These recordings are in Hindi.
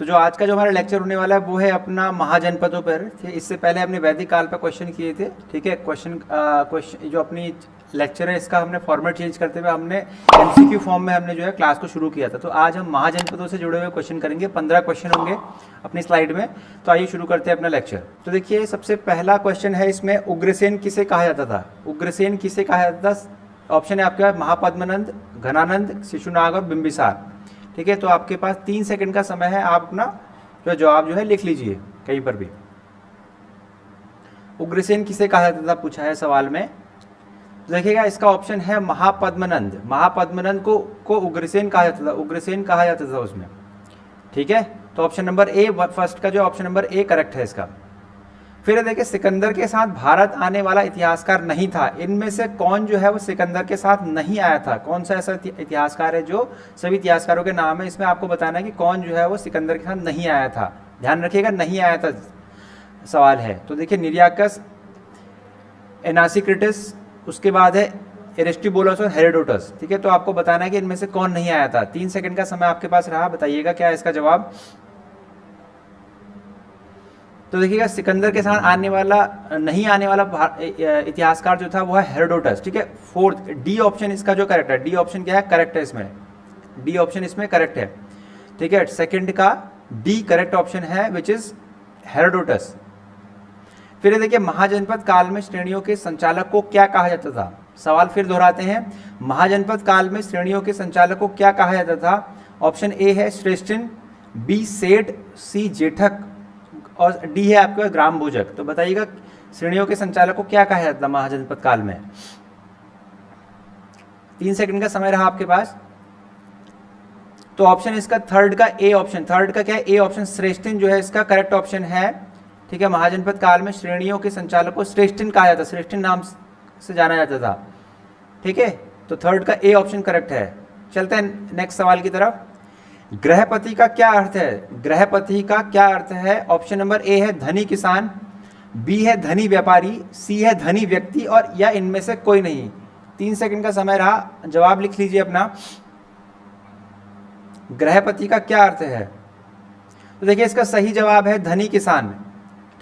तो जो आज का जो हमारा लेक्चर होने वाला है वो है अपना महाजनपदों पर। इससे पहले हमने वैदिक काल पर क्वेश्चन किए थे, ठीक है। क्वेश्चन जो अपनी लेक्चर है इसका हमने फॉर्मेट चेंज करते हुए हमने एमसीक्यू फॉर्म में हमने जो है क्लास को शुरू किया था। तो आज हम महाजनपदों से जुड़े हुए क्वेश्चन करेंगे, 15 क्वेश्चन होंगे अपनी स्लाइड में। तो आइए शुरू करते हैं अपना लेक्चर। तो देखिए सबसे पहला क्वेश्चन है इसमें, उग्रसेन किसे कहा जाता था? उग्रसेन किसे कहा जाता था? ऑप्शन है आपके पास महापद्मनंद, घनानंद, शिशुनाग और बिंबिसार, ठीक है। तो आपके पास 3 सेकंड का समय है, आप अपना जो जवाब जो है लिख लीजिए कहीं पर भी। उग्रसेन किसे कहा जाता था पूछा है सवाल में। तो देखिएगा इसका ऑप्शन है महापद्मनंद। महापद्मनंद को उग्रसेन कहा जाता था, उग्रसेन कहा जाता था उसमें, ठीक है। तो ऑप्शन नंबर ए, फर्स्ट का जो ऑप्शन नंबर ए करेक्ट है इसका। फिर देखिए सिकंदर के साथ भारत आने वाला इतिहासकार नहीं था। इनमें से कौन जो है वो सिकंदर के साथ नहीं आया था? कौन सा ऐसा इतिहासकार है, जो सभी इतिहासकारों के नाम है, इसमें आपको बताना है कि कौन जो है वो सिकंदर के साथ नहीं आया था। ध्यान रखिएगा, नहीं आया था सवाल है। तो देखिए निरियाकस, एनासिक्रिटस, उसके बाद है एरिस्टोबुलस और हेरोडोटस, ठीक है। तो आपको बताना है कि इनमें से कौन नहीं आया था। 3 सेकंड का समय आपके पास रहा, बताइएगा क्या है इसका जवाब। तो देखिएगा सिकंदर के साथ नहीं आने वाला इतिहासकार जो था वो है हेरोडोटस, ठीक है। फोर्थ डी ऑप्शन इसका जो करेक्ट है, डी ऑप्शन क्या है, करेक्ट है इसमें, डी ऑप्शन इसमें करेक्ट है, ठीक है। सेकंड का डी करेक्ट ऑप्शन है विच इज हेरोडोटस। फिर देखिए महाजनपद काल में श्रेणियों के संचालक को क्या कहा जाता था? सवाल फिर दोहराते हैं, महाजनपद काल में श्रेणियों के संचालक को क्या कहा जाता था? ऑप्शन ए है श्रेष्ठिन, बी सेठ, सी जेठक और डी है आपके पास ग्राम भोजक। तो बताइएगा श्रेणियों के संचालक को क्या कहा जाता था महाजनपद काल में? 3 सेकंड का समय रहा आपके पास। तो ऑप्शन इसका थर्ड का ए ऑप्शन, थर्ड का क्या है, ए ऑप्शन श्रेष्ठिन जो है इसका करेक्ट ऑप्शन है, ठीक है। महाजनपद काल में श्रेणियों के संचालक को श्रेष्ठिन कहा जाता, श्रेष्ठिन नाम से जाना जाता था, ठीक है। तो थर्ड का ए ऑप्शन करेक्ट है। चलते हैं नेक्स्ट सवाल की तरफ। गृहपति का क्या अर्थ है? गृहपति का क्या अर्थ है? ऑप्शन नंबर ए है धनी किसान, बी है धनी व्यापारी, सी है धनी व्यक्ति और या इनमें से कोई नहीं। 3 सेकंड का समय रहा, जवाब लिख लीजिए अपना। गृहपति का क्या अर्थ है? तो देखिए इसका सही जवाब है धनी किसान,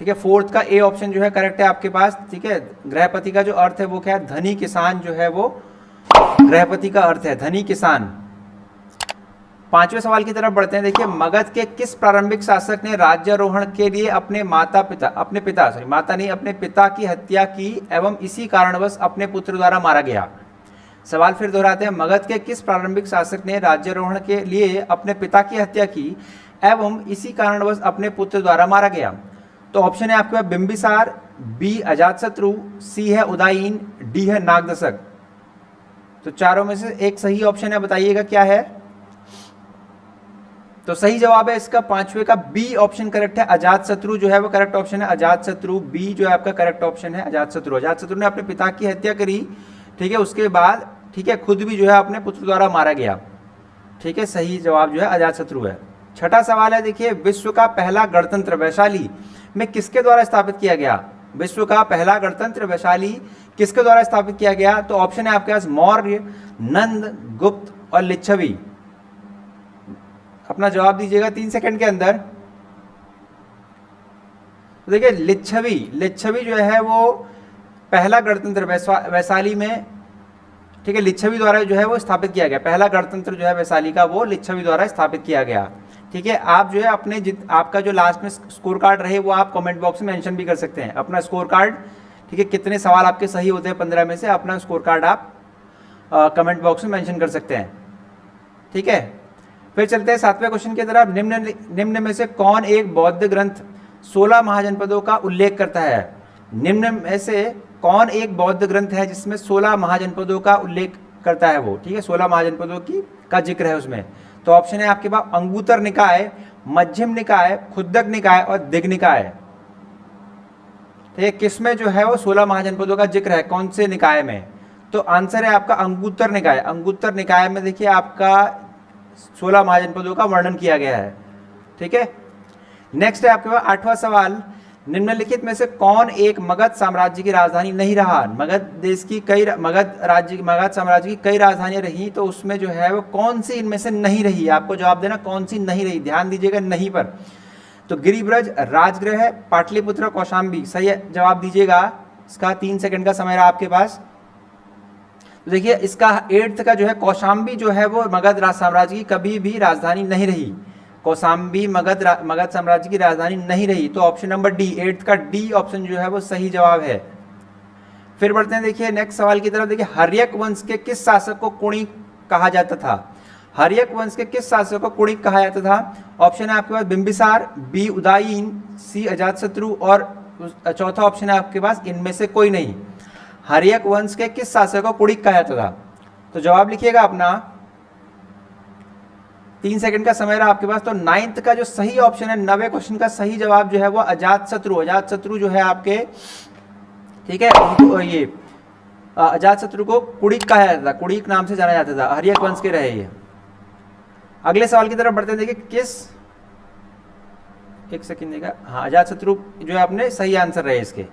ठीक है। फोर्थ का ए ऑप्शन जो है करेक्ट है आपके पास, ठीक है। गृहपति का जो अर्थ है वो क्या है, धनी किसान जो है वो गृहपति का अर्थ है, धनी किसान। 5वें सवाल की तरफ बढ़ते हैं। देखिए मगध के किस प्रारंभिक शासक ने राज्यारोहण के लिए अपने पिता की हत्या की एवं इसी कारणवश अपने पुत्र द्वारा मारा गया? सवाल फिर दोहराते हैं, मगध के किस प्रारंभिक शासक ने राज्यारोहण के लिए अपने पिता की हत्या की एवं इसी कारणवश अपने पुत्र द्वारा मारा गया? तो ऑप्शन है आपके पास बिंबिसार, बी अजातशत्रु, सी है उदयीन, डी है नागदशक। तो चारों में से एक सही ऑप्शन है, बताइएगा क्या है। तो सही जवाब है इसका 5वें का बी ऑप्शन करेक्ट है, अजातशत्रु जो है वो करेक्ट ऑप्शन है। अजातशत्रु बी जो है आपका करेक्ट ऑप्शन है, अजातशत्रु। अजातशत्रु ने अपने पिता की हत्या करी, ठीक है, उसके बाद ठीक है खुद भी जो है अपने पुत्र द्वारा मारा गया, ठीक है। सही जवाब जो है अजातशत्रु है। छठा सवाल है, देखिए विश्व का पहला गणतंत्र वैशाली में किसके द्वारा स्थापित किया गया? विश्व का पहला गणतंत्र वैशाली किसके द्वारा स्थापित किया गया? तो ऑप्शन है आपके पास मौर्य, नंद, गुप्त और लिच्छवी। अपना जवाब दीजिएगा 3 सेकंड के अंदर। तो देखिए लिच्छवी जो है वो पहला गणतंत्र वैशाली में, ठीक है, लिच्छवी द्वारा जो है वो स्थापित किया गया। पहला गणतंत्र जो है वैशाली का वो लिच्छवी द्वारा स्थापित किया गया, ठीक है। आप जो है अपने आपका जो लास्ट में स्कोर कार्ड रहे वो आप कमेंट बॉक्स में मेंशन भी कर सकते हैं, अपना स्कोर कार्ड, ठीक है। कितने सवाल आपके सही होते हैं 15 में से, अपना स्कोर कार्ड आप कमेंट बॉक्स में मेंशन कर सकते हैं, ठीक है। फिर चलते हैं 7वें क्वेश्चन की तरफ। निम्न में से कौन एक बौद्ध ग्रंथ 16 महाजनपदों का उल्लेख करता है? निम्न में से कौन एक बौद्ध ग्रंथ है जिसमें 16 महाजनपदों का उल्लेख करता है वो, ठीक है, 16 महाजनपदों का जिक्र है उसमें? तो ऑप्शन है आपके पास अंगुतर निकाय, मध्यम निकाय, खुद्दक निकाय और दिग् निकाय। तो ये किसमें जो है वो 16 महाजनपदों का जिक्र है, कौन से निकाय में? तो आंसर है आपका अंगुतर निकाय। अंगुतर निकाय में देखिए आपका 16 महाजनपदों का वर्णन किया गया है, ठीक है। नेक्स्ट है आपके पास 8वां सवाल, निम्नलिखित में से कौन एक मगध साम्राज्य की राजधानी नहीं रहा? मगध साम्राज्य की कई राजधानियां रही, तो उसमें जो है वो कौन सी इनमें से नहीं रही? आपको जवाब देना कौन सी नहीं रही, ध्यान दीजिएगा नहीं पर। तो गिरिब्रज, राजगृह, पाटलिपुत्र, कौशाम्बी, सही जवाब दीजिएगा। इसका 3 सेकंड का समय रहा आपके पास। तो देखिए इसका 8th का जो है कौशाम्बी जो है वो मगध साम्राज्य की कभी भी राजधानी नहीं रही। कौशाम्बी मगध साम्राज्य की राजधानी नहीं रही। तो ऑप्शन नंबर डी, 8th का डी ऑप्शन जो है वो सही जवाब है। फिर बढ़ते हैं देखिए नेक्स्ट सवाल की तरफ। देखिए हर्यक वंश के किस शासक को कुणिक कहा जाता था? हर्यक वंश के किस शासक को कुणिक कहा जाता था? ऑप्शन है आपके पास बिंबिसार, बी उदयीन, सी अजातशत्रु और चौथा ऑप्शन है आपके पास इनमें से कोई नहीं। हर्यक वंश के किस शासक को कुणिक कहा जाता था? तो जवाब लिखिएगा अपना, 3 सेकंड का समय रहा आपके पास। तो 9th का जो सही ऑप्शन है, 90 क्वेश्चन का सही जवाब जो है वो अजातशत्रु जो है आपके, ठीक है, उनको ये अजातशत्रु को कुणिक कहा जाता था, कुणिक नाम से जाना जाता था, हर्यक वंश के रहे ये। अगले सवाल की तरफ बढ़ते हैं। देखिए किस, एक सेकंड देगा, हाँ अजातशत्रु जो है अपने सही आंसर रहे इसके,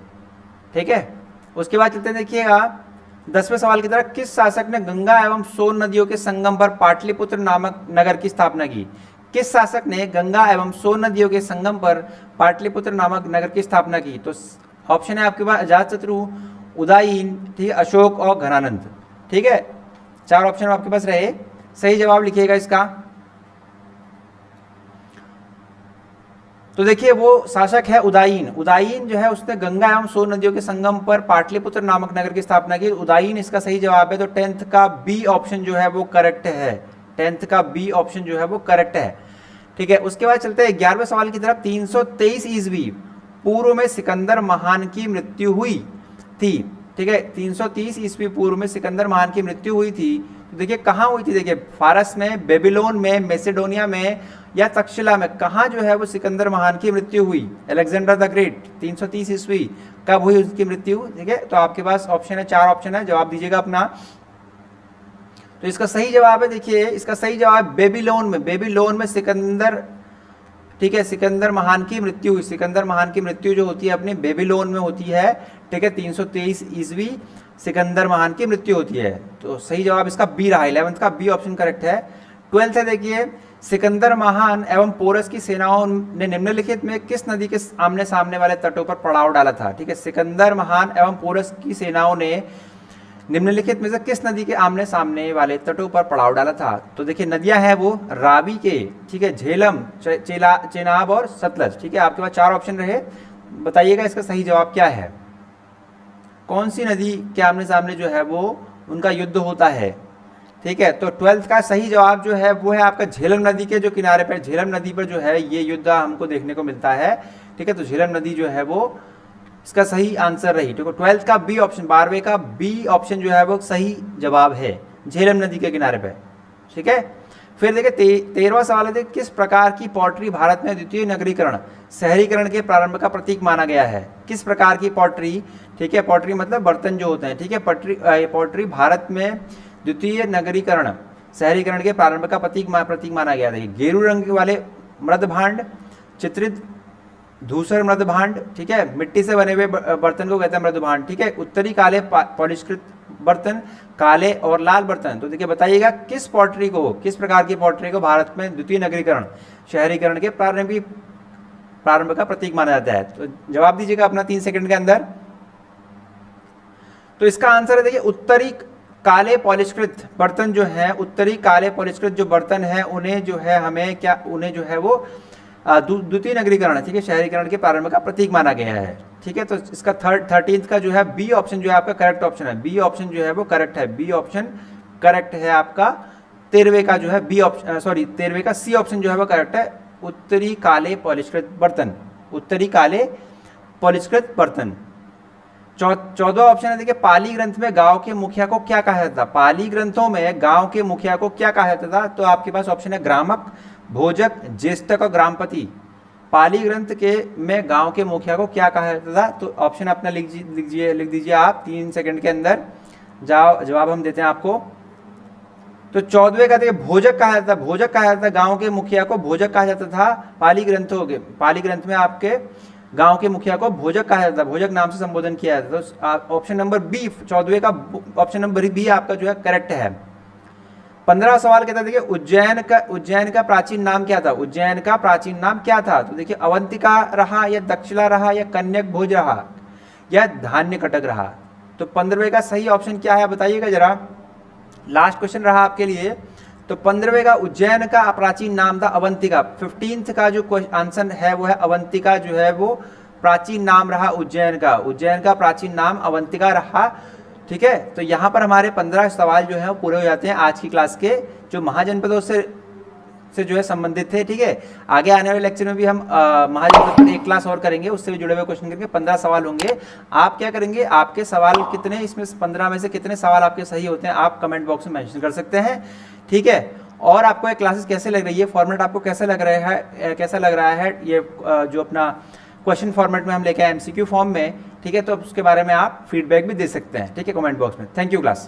ठीक है। उसके बाद चलते हैं देखिएगा 10वें सवाल की तरफ। किस शासक ने गंगा एवं सोन नदियों के संगम पर पाटलिपुत्र नामक नगर की स्थापना की? किस शासक ने गंगा एवं सोन नदियों के संगम पर पाटलिपुत्र नामक नगर की स्थापना की? तो ऑप्शन है आपके पास अजातशत्रु, उदयीन, ठीक है, अशोक और घनानंद, ठीक है। 4 ऑप्शन आपके पास रहे, सही जवाब लिखिएगा इसका। तो देखिए वो शासक है उदयीन। उदयीन जो है उसने गंगा एवं सोन नदियों के संगम पर पाटलिपुत्र नामक नगर की स्थापना की। उदयीन इसका सही जवाब है। तो 10th का बी ऑप्शन जो है वो करेक्ट है। 10th का बी ऑप्शन जो है वो करेक्ट है, ठीक है। उसके बाद चलते हैं 11वें सवाल की तरफ। 323 ईस्वी पूर्व में सिकंदर महान की मृत्यु हुई थी, ठीक है। 330 ईस्वी पूर्व में सिकंदर महान की मृत्यु हुई थी। तो देखिए कहाँ हुई थी? देखिए फारस में, बेबीलोन में, मैसेडोनिया में या तक्षशिला में, कहाँ जो है वो सिकंदर महान की मृत्यु हुई? अलेक्जेंडर द ग्रेट 330 ईस्वी कब हुई उसकी मृत्यु, ठीक है। तो आपके पास ऑप्शन है, 4 ऑप्शन है, जवाब दीजिएगा अपना। तो इसका सही जवाब है, देखिए इसका सही जवाब बेबीलोन में, बेबीलोन में सिकंदर, ठीक है, सिकंदर महान की मृत्यु हुई। सिकंदर महान की मृत्यु जो होती है अपनी बेबीलोन में होती है, ठीक है। 323 ईस्वी सिकंदर महान की मृत्यु होती है। तो सही जवाब इसका बी रहा, 11th का बी ऑप्शन करेक्ट है। 12th है देखिए, सिकंदर महान एवं पोरस की सेनाओं ने निम्नलिखित में किस नदी के आमने सामने वाले तटों पर पड़ाव डाला था? ठीक है, सिकंदर महान एवं पोरस की सेनाओं ने निम्नलिखित में से किस नदी के आमने सामने वाले तटों पर पड़ाव डाला था? तो देखिए नदियां हैं वो रावी के, ठीक है, झेलम, चेनाब और सतलज, ठीक है। आपके पास 4 ऑप्शन रहे, बताइएगा इसका सही जवाब क्या है। कौन सी नदी के आमने सामने जो है वो उनका युद्ध होता है, ठीक है। तो 12th का सही जवाब जो है वो है आपका झेलम नदी के जो किनारे पर, झेलम नदी पर जो है ये युद्ध हमको देखने को मिलता है, ठीक है। तो झेलम नदी जो है वो इसका सही आंसर रही, ठीक है। 12th का बी ऑप्शन, 12वें का बी ऑप्शन जो है वो सही जवाब है, झेलम नदी के किनारे पे, ठीक है। फिर देखिए 13वां सवाल है, देखिए किस प्रकार की पॉटरी भारत में द्वितीय नगरीकरण, शहरीकरण के प्रारंभ का प्रतीक माना गया है? किस प्रकार की पॉटरी, ठीक है, पॉटरी मतलब बर्तन जो होते हैं, ठीक है, पॉटरी भारत में द्वितीय नगरीकरण, शहरीकरण के प्रारंभ का प्रतीक माना गया था। गेरू रंग वाले मृदभांड, चित्रित धूसर मृदभांड, ठीक है, मिट्टी से बने हुए बर्तन को कहते हैं मृदभांड, ठीक है। उत्तरी काले पॉलिशकृत बर्तन, काले और लाल बर्तन। तो देखिए बताइएगा किस पॉटरी को, किस प्रकार की पॉटरी को भारत में द्वितीय नगरीकरण, शहरीकरण के प्रारंभ का प्रतीक माना जाता है? तो जवाब दीजिएगा अपना 3 सेकंड के अंदर। तो इसका आंसर है देखिए उत्तरी काले पॉलिशकृत बर्तन जो है, उत्तरी काले पॉलिशकृत जो बर्तन है उन्हें जो है हमें क्या, उन्हें जो है वो द्वितीय नगरीकरण, ठीक है, शहरीकरण के प्रारंभ का प्रतीक माना गया है, ठीक है। तो इसका 13th का जो है बी ऑप्शन जो है आपका करेक्ट ऑप्शन है, बी ऑप्शन जो है वो करेक्ट है, बी ऑप्शन करेक्ट है आपका। 13वें का जो है बी ऑप्शन, सॉरी 13वें का सी ऑप्शन जो है वो करेक्ट है, उत्तरी काले पॉलिशकृत बर्तन, उत्तरी काले पॉलिशकृत बर्तन। 14वां ऑप्शन है देखिए पाली ग्रंथ में गांव के मुखिया को क्या कहा जाता था? पाली ग्रंथों में गांव के मुखिया को क्या कहा जाता था? तो आपके पास ऑप्शन है ग्रामक, भोजक, ज्येष्ठक और ग्रामपति। पाली ग्रंथ के में गांव के मुखिया को क्या कहा जाता था? तो ऑप्शन अपना लिख दीजिए आप 3 सेकंड के अंदर, जवाब हम देते हैं आपको। तो 14वें का देखिए भोजक कहा जाता था, भोजक कहा जाता था, गांव के मुखिया को भोजक कहा जाता था पाली ग्रंथों के, पाली ग्रंथ में आपके गांव के मुखिया को भोजक कहा जाता है, भोजक नाम से संबोधन किया जाता है। तो ऑप्शन नंबर बी 14वें का ऑप्शन नंबर बी आपका जो है करेक्ट है। 15 सवाल कहता है, देखिए उज्जैन का प्राचीन नाम क्या था, उज्जैन का प्राचीन नाम क्या था। तो देखिए अवंतिका रहा या दक्षिणा रहा या कन्यक भोज रहा या धान्य कटक रहा। तो 15वें का सही ऑप्शन क्या है बताइएगा जरा। लास्ट क्वेश्चन रहा आपके लिए। तो 15वें का उज्जैन का प्राचीन नाम था अवंतिका। 15th का जो आंसर है वो है अवंतिका, जो है वो प्राचीन नाम रहा उज्जैन का। उज्जैन का प्राचीन नाम अवंतिका रहा। ठीक है, तो यहाँ पर हमारे 15 सवाल जो है वो पूरे हो जाते हैं आज की क्लास के, जो महाजनपदों से जो है संबंधित थे। ठीक है, आगे आने वाले लेक्चर में भी हम महाजनपद पर एक क्लास और करेंगे, उससे भी जुड़े हुए क्वेश्चन करके 15 सवाल होंगे। आप क्या करेंगे, आपके सवाल कितने, इसमें 15 में से कितने सवाल आपके सही होते हैं आप कमेंट बॉक्स में मेंशन कर सकते हैं। ठीक है, और आपको ये क्लासेस कैसे लग रही है, फॉर्मेट आपको कैसा लग रहा है ये जो अपना क्वेश्चन फॉर्मेट में हम लेके आए एमसीक्यू फॉर्म में। ठीक है, तो उसके बारे में आप फीडबैक भी दे सकते हैं। ठीक है, कमेंट बॉक्स में। Thank you class.